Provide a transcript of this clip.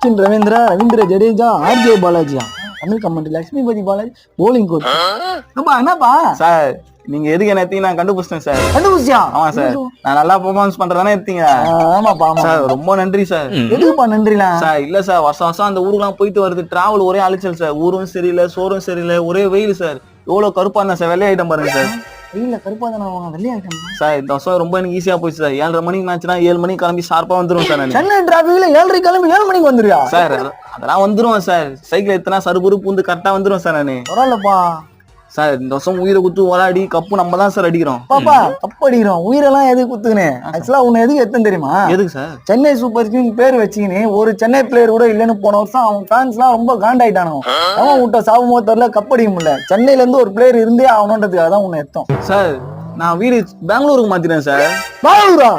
Sachin Ravindra, Ravindra Jadeja, RJ பாலாஜியா, Tamil comment Lakshmipathy Balaji, bowling coach. என்னப்பா sir நீங்க எதுக்கு என்ன எடுத்தீங்க நான் கண்டுபிடிச்சிட்டேன் சார். கண்டுபிடிச்சியா? ஆமா சார், நான் நல்லா பெர்ஃபார்மன்ஸ் பண்றதானே எடுத்தீங்க. ஆமாப்பா சார் ரொம்ப நன்றி சார். எதுக்குப்பா நன்றிலாம்? சார் இல்ல சார், வருஷம் வருஷம் அந்த ஊருக்குலாம் போயிட்டு வருது, டிராவல் ஒரே அலைச்சல் சார். ஊரும் சரியில்லை, சோறும் சரியில்லை, ஒரே வெயில் சார். எவ்வளவு கருப்பா இருந்தா சார், வெள்ளை ஐட்டம் பாருங்க சார். வெயில கருப்பா தானே வெள்ளையாட்டம் சார். இந்த வருஷம் ரொம்ப எனக்கு ஈஸியா போயிடுச்சு சார். 7:30 மணிக்கு மேட்ச்னா 7 மணிக்கு கிளம்பி ஷார்ப்பா வந்துரும் சார். சென்னை டிராபிக்ல 7:30 கிளம்பி 7 மணிக்கு வந்துருயா சார்? அதெல்லாம் வந்துருவேன் சார். சைக்கிள் எத்தனா சருபுரு பூந்து கரெக்டா வந்துருவேன் சார் நானு. பரவாயில்லப்பா சார். இந்த வருஷம் உயிரை குத்து விளையாடி கப்பு நம்ம தான் சார் அடிக்கிறோம். பாப்பா கப்பு அடிக்கிறோம். உயிரெல்லாம் எதுக்கு குத்துக்கினே? ஆக்சுவலா உன்னை எதுக்கு எத்தனை தெரியுமா? எதுக்கு சார்? சென்னை சூப்பர் கிங் பேர் வச்சுக்கினே ஒரு சென்னை பிளேயர் கூட இல்லைன்னு போன வருஷம் அவன் ஃபேன்ஸ் எல்லாம் ரொம்ப காண்டாயிட்டானோ. அவன் விட்ட சாபமோ தெரியல, கப்படிக்க முடியல. சென்னையில இருந்து ஒரு பிளேயர் இருந்தே ஆகணுன்றதுக்காக தான் உன்னை எத்தோம் சார். நான் வீடு பெங்களூருக்கு மாத்தினேன் சார். பெங்களூரா?